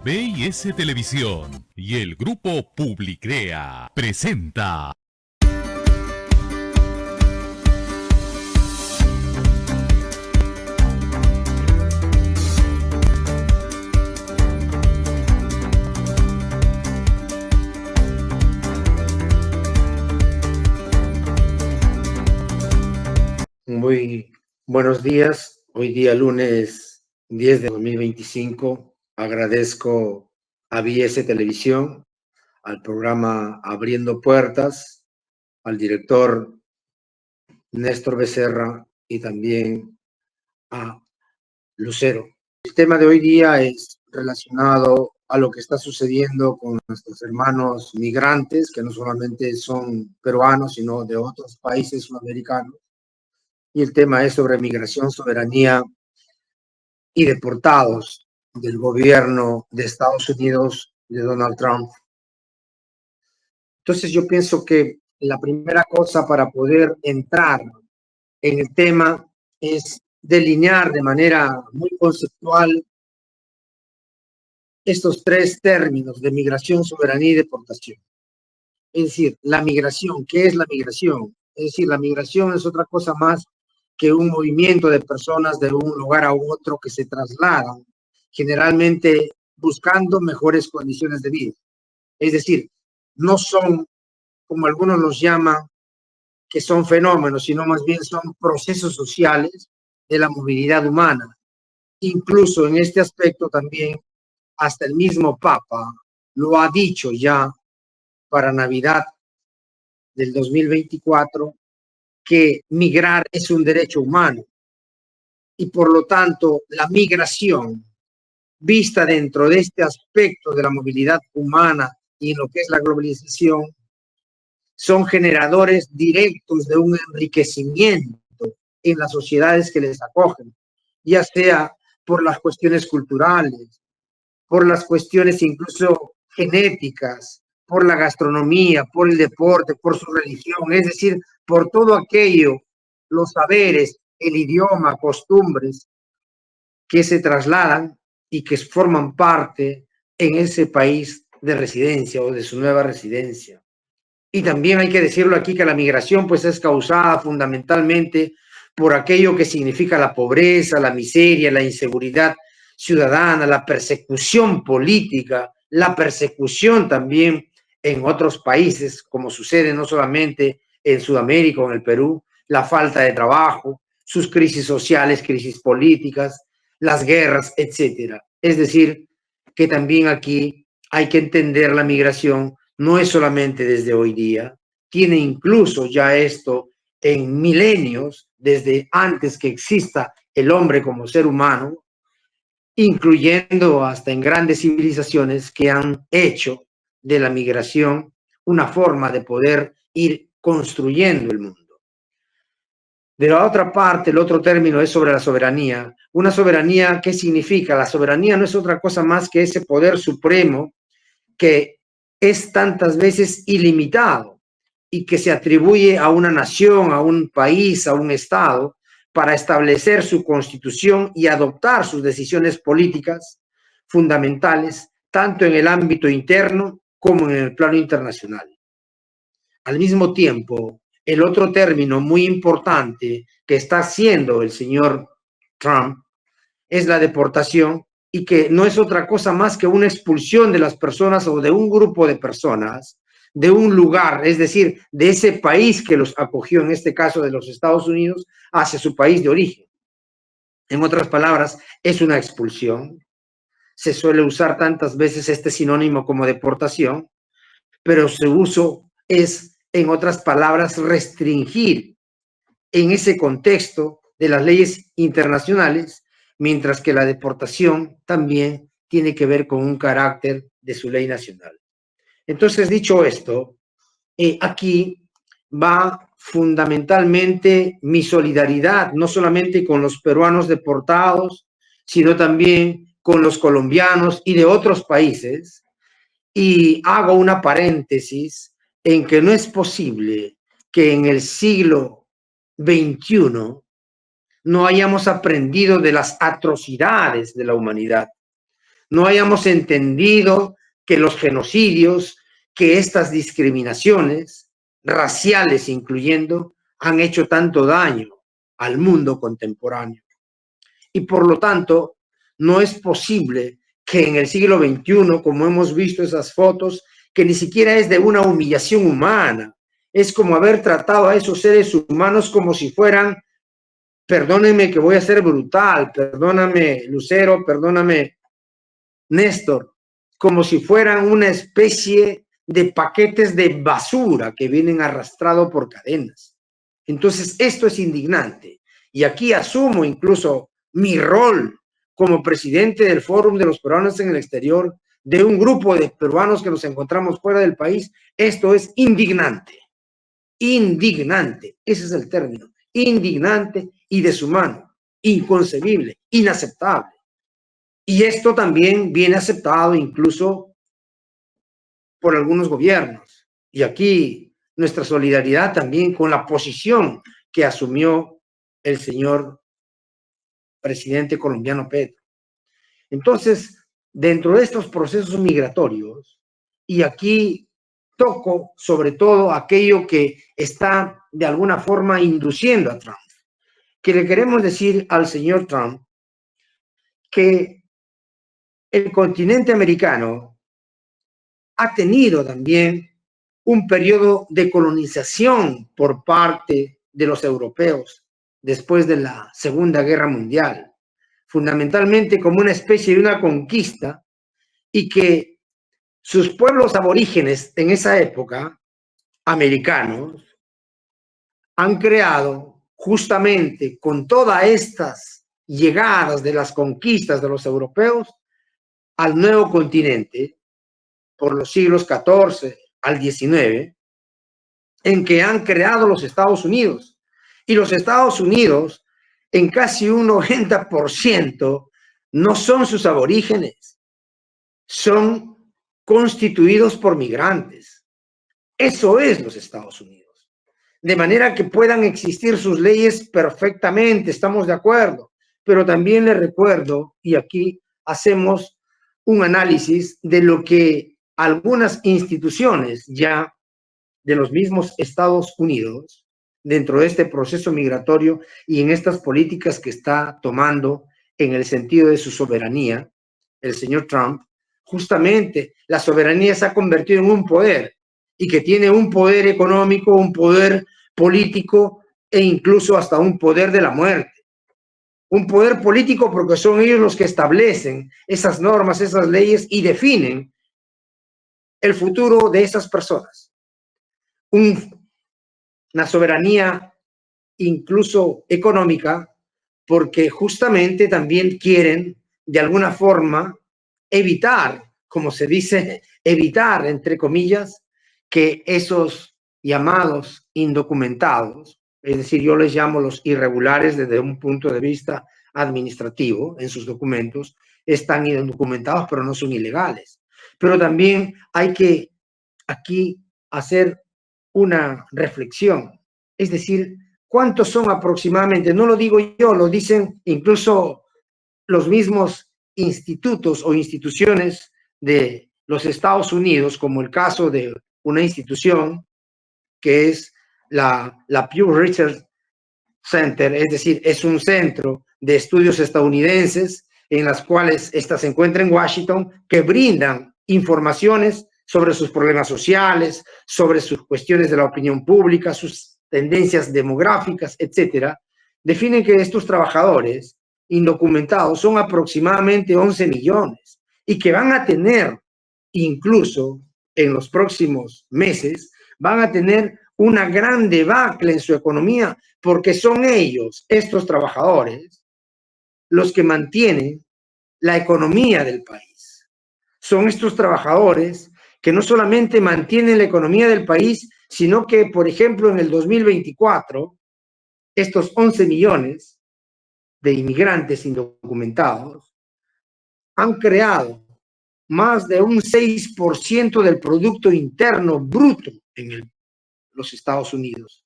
BIS Televisión y el grupo Publicrea presenta. Muy buenos días. Hoy día lunes 10 de 2025. Agradezco a BIS Televisión, al programa Abriendo Puertas, al director Néstor Becerra y también a Lucero. El tema de hoy día es relacionado a lo que está sucediendo con nuestros hermanos migrantes, que no solamente son peruanos, sino de otros países sudamericanos. Y el tema es sobre migración, soberanía y deportados del gobierno de Estados Unidos de Donald Trump. Entonces yo pienso que la primera cosa para poder entrar en el tema es delinear de manera muy conceptual estos tres términos de migración, soberanía y deportación. Es decir, la migración, ¿qué es la migración? Es decir, la migración es otra cosa más que un movimiento de personas de un lugar a otro que se trasladan, generalmente buscando mejores condiciones de vida. Es decir, no son, como algunos los llaman, que son fenómenos, sino más bien son procesos sociales de la movilidad humana. Incluso en este aspecto también, hasta el mismo Papa lo ha dicho ya para Navidad del 2024, que migrar es un derecho humano y por lo tanto la migración vista dentro de este aspecto de la movilidad humana y en lo que es la globalización son generadores directos de un enriquecimiento en las sociedades que les acogen, ya sea por las cuestiones culturales, por las cuestiones incluso genéticas, por la gastronomía, por el deporte, por su religión, es decir, por todo aquello, los saberes, el idioma, costumbres que se trasladan y que forman parte en ese país de residencia o de su nueva residencia. Y también hay que decirlo aquí que la migración pues es causada fundamentalmente por aquello que significa la pobreza, la miseria, la inseguridad ciudadana, la persecución política, la persecución también en otros países, como sucede no solamente en Sudamérica o en el Perú, la falta de trabajo, sus crisis sociales, crisis políticas, las guerras, etcétera. Es decir, que también aquí hay que entender la migración no es solamente desde hoy día, tiene incluso ya esto en milenios, desde antes que exista el hombre como ser humano, incluyendo hasta en grandes civilizaciones que han hecho de la migración una forma de poder ir construyendo el mundo. De la otra parte, el otro término es sobre la soberanía. Una soberanía, ¿qué significa? La soberanía no es otra cosa más que ese poder supremo que es tantas veces ilimitado y que se atribuye a una nación, a un país, a un estado, para establecer su constitución y adoptar sus decisiones políticas fundamentales, tanto en el ámbito interno como en el plano internacional. Al mismo tiempo, el otro término muy importante que está haciendo el señor Trump es la deportación, y que no es otra cosa más que una expulsión de las personas o de un grupo de personas de un lugar, es decir, de ese país que los acogió, en este caso de los Estados Unidos, hacia su país de origen. En otras palabras, es una expulsión. Se suele usar tantas veces este sinónimo como deportación, pero su uso es, en otras palabras, restringir en ese contexto de las leyes internacionales, mientras que la deportación también tiene que ver con un carácter de su ley nacional. Entonces, dicho esto, aquí va fundamentalmente mi solidaridad, no solamente con los peruanos deportados, sino también con los colombianos y de otros países. Y hago una paréntesis en que no es posible que en el siglo XXI no hayamos aprendido de las atrocidades de la humanidad. no hayamos entendido que los genocidios, que estas discriminaciones raciales incluyendo, han hecho tanto daño al mundo contemporáneo. Y por lo tanto, no es posible que en el siglo XXI, como hemos visto esas fotos, que ni siquiera es de una humillación humana, es como haber tratado a esos seres humanos como si fueran, perdónenme que voy a ser brutal, perdóname Lucero, perdóname Néstor, como si fueran una especie de paquetes de basura que vienen arrastrados por cadenas. Entonces, esto es indignante. Y aquí asumo incluso mi rol como presidente del Fórum de los Peruanos en el Exterior, de un grupo de peruanos que nos encontramos fuera del país. Esto es indignante. Indignante, ese es el término. Indignante y deshumano, inconcebible, inaceptable. Y esto también viene aceptado incluso por algunos gobiernos. Y aquí nuestra solidaridad también con la posición que asumió el señor presidente colombiano Petro. Entonces, dentro de estos procesos migratorios, y aquí toco sobre todo aquello que está de alguna forma induciendo a Trump, que le queremos decir al señor Trump que el continente americano ha tenido también un periodo de colonización por parte de los europeos después de la Segunda Guerra Mundial, fundamentalmente como una especie de una conquista, y que sus pueblos aborígenes en esa época, americanos, han creado justamente con todas estas llegadas de las conquistas de los europeos al nuevo continente por los siglos XIV al XIX, en que han creado los Estados Unidos. Y los Estados Unidos, en casi un 90%, no son sus aborígenes, son constituidos por migrantes. Eso es los Estados Unidos. De manera que puedan existir sus leyes perfectamente, estamos de acuerdo. Pero también les recuerdo, y aquí hacemos un análisis de lo que algunas instituciones ya de los mismos Estados Unidos, dentro de este proceso migratorio y en estas políticas que está tomando en el sentido de su soberanía, el señor Trump, justamente la soberanía se ha convertido en un poder, y que tiene un poder económico, un poder político e incluso hasta un poder de la muerte. Un poder político porque son ellos los que establecen esas normas, esas leyes y definen el futuro de esas personas. Una soberanía incluso económica, porque justamente también quieren de alguna forma evitar, como se dice, evitar, entre comillas, que esos llamados indocumentados, es decir, yo les llamo los irregulares desde un punto de vista administrativo en sus documentos, están indocumentados pero no son ilegales. Pero también hay que aquí hacer una reflexión, es decir, ¿cuántos son aproximadamente? No lo digo yo, lo dicen incluso los mismos institutos o instituciones de los Estados Unidos, como el caso de una institución que es la Pew Research Center, es decir, es un centro de estudios estadounidenses en las cuales esta se encuentra en Washington, que brindan informaciones sobre sus problemas sociales, sobre sus cuestiones de la opinión pública, sus tendencias demográficas, etcétera. Definen que estos trabajadores indocumentados son aproximadamente 11 millones y que van a tener, incluso en los próximos meses, van a tener una gran debacle en su economía, porque son ellos, estos trabajadores, los que mantienen la economía del país. Son estos trabajadores que no solamente mantienen la economía del país, sino que, por ejemplo, en el 2024, estos 11 millones de inmigrantes indocumentados han creado más de un 6% del Producto Interno Bruto en los Estados Unidos.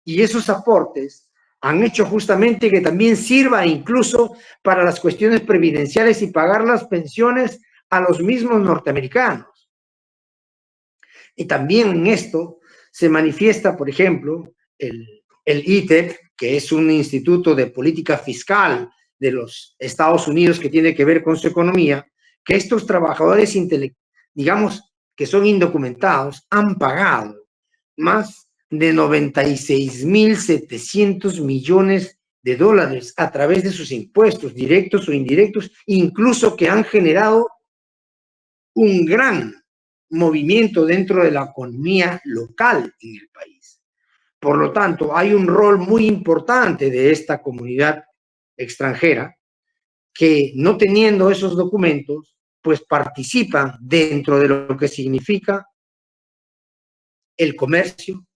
Y esos aportes han hecho justamente que también sirva incluso para las cuestiones previdenciales y pagar las pensiones a los mismos norteamericanos. Y también en esto se manifiesta, por ejemplo, el ITEP, que es un instituto de política fiscal de los Estados Unidos que tiene que ver con su economía, que estos trabajadores, digamos, que son indocumentados, han pagado más de 96.700 millones de dólares a través de sus impuestos, directos o indirectos, incluso que han generado un gran movimiento dentro de la economía local en el país. Por lo tanto, hay un rol muy importante de esta comunidad extranjera que, no teniendo esos documentos, pues participan dentro de lo que significa el comercio,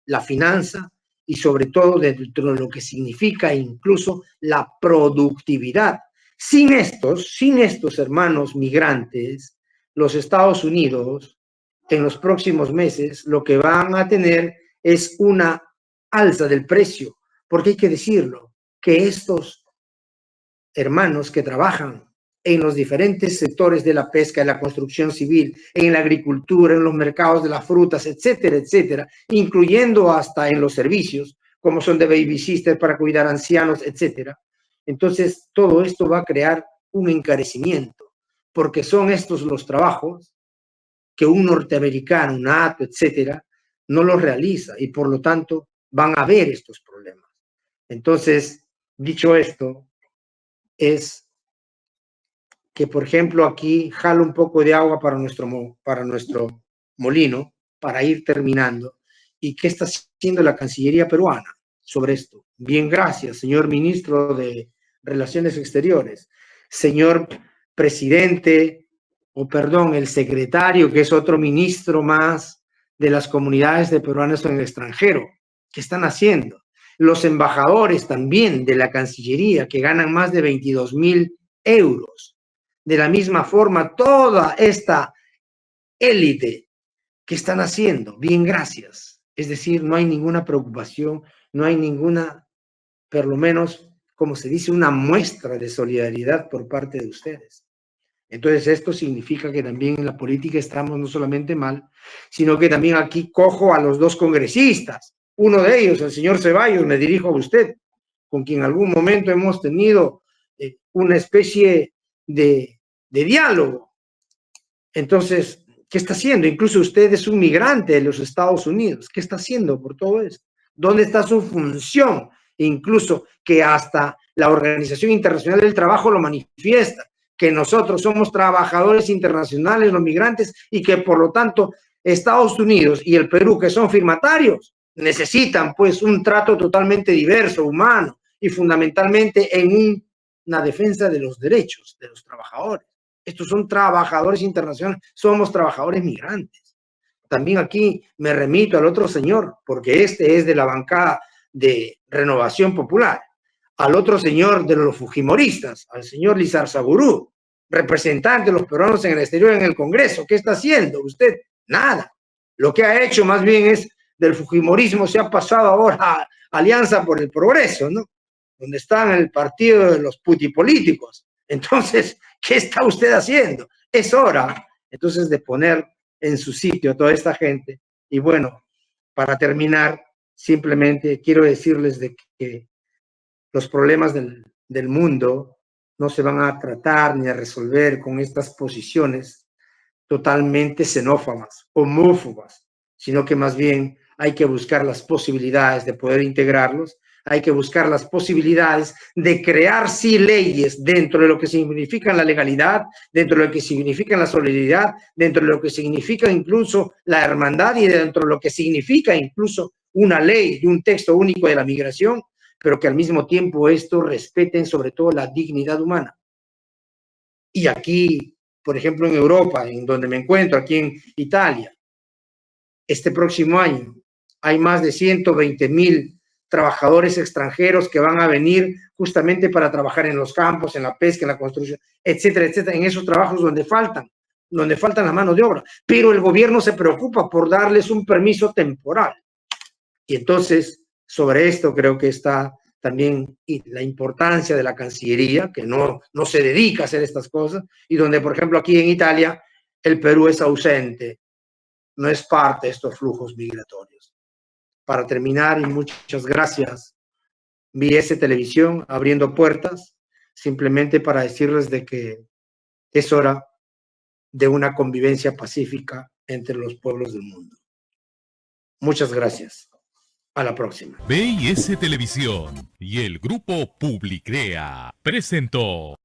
la finanza y sobre todo dentro de lo que significa incluso la productividad. Sin estos hermanos migrantes, los Estados Unidos en los próximos meses lo que van a tener es una alza del precio, porque hay que decirlo, que estos hermanos que trabajan en los diferentes sectores de la pesca, en la construcción civil, en la agricultura, en los mercados de las frutas, etcétera, etcétera, incluyendo hasta en los servicios, como son de babysitter para cuidar ancianos, etcétera. Entonces, todo esto va a crear un encarecimiento, porque son estos los trabajos que un norteamericano, un NATO, etcétera, no los realiza y por lo tanto van a haber estos problemas. Entonces, dicho esto, es que, por ejemplo, aquí jalo un poco de agua para nuestro molino, para ir terminando. ¿Y qué está haciendo la Cancillería peruana sobre esto? Bien, gracias, señor ministro de Relaciones Exteriores. Señor presidente, o perdón, el secretario, que es otro ministro más de las comunidades de peruanos en el extranjero. ¿Qué están haciendo? Los embajadores también de la Cancillería, que ganan más de 22.000 euros. De la misma forma, toda esta élite que están haciendo, bien, gracias. Es decir, no hay ninguna preocupación, no hay ninguna, por lo menos, como se dice, una muestra de solidaridad por parte de ustedes. Entonces, esto significa que también en la política estamos no solamente mal, sino que también aquí cojo a los dos congresistas. Uno de ellos, el señor Ceballos, me dirijo a usted, con quien en algún momento hemos tenido una especie de diálogo. Entonces, ¿qué está haciendo? Incluso usted es un migrante de los Estados Unidos. ¿Qué está haciendo por todo esto? ¿Dónde está su función? Incluso que hasta la Organización Internacional del Trabajo lo manifiesta, que nosotros somos trabajadores internacionales, los migrantes, y que por lo tanto Estados Unidos y el Perú, que son firmatarios, necesitan pues un trato totalmente diverso, humano, y fundamentalmente en una defensa de los derechos de los trabajadores. Estos son trabajadores internacionales, somos trabajadores migrantes. También aquí me remito al otro señor, porque este es de la bancada de Renovación Popular, al otro señor de los fujimoristas, al señor Lizarzaburu, representante de los peruanos en el exterior en el Congreso. ¿Qué está haciendo usted? Nada. Lo que ha hecho más bien es, del fujimorismo se ha pasado ahora a Alianza por el Progreso, ¿no? Donde están el partido de los putipolíticos. Entonces, ¿qué está usted haciendo? Es hora, entonces, de poner en su sitio a toda esta gente. Y bueno, para terminar, simplemente quiero decirles de que los problemas del mundo no se van a tratar ni a resolver con estas posiciones totalmente xenófobas, homófobas, sino que más bien hay que buscar las posibilidades de poder integrarlos. Hay que buscar las posibilidades de crear, sí, leyes dentro de lo que significa la legalidad, dentro de lo que significa la solidaridad, dentro de lo que significa incluso la hermandad y dentro de lo que significa incluso una ley y un texto único de la migración, pero que al mismo tiempo esto respeten sobre todo la dignidad humana. Y aquí, por ejemplo, en Europa, en donde me encuentro, aquí en Italia, este próximo año hay más de 120.000 trabajadores extranjeros que van a venir justamente para trabajar en los campos, en la pesca, en la construcción, etcétera, etcétera, en esos trabajos donde faltan la mano de obra. Pero el gobierno se preocupa por darles un permiso temporal. Y entonces, sobre esto creo que está también y la importancia de la Cancillería, que no se dedica a hacer estas cosas, y donde, por ejemplo, aquí en Italia, el Perú es ausente, no es parte de estos flujos migratorios. Para terminar, y muchas gracias, VS Televisión abriendo puertas, simplemente para decirles de que es hora de una convivencia pacífica entre los pueblos del mundo. Muchas gracias. A la próxima. VS Televisión y el grupo Publicrea presentó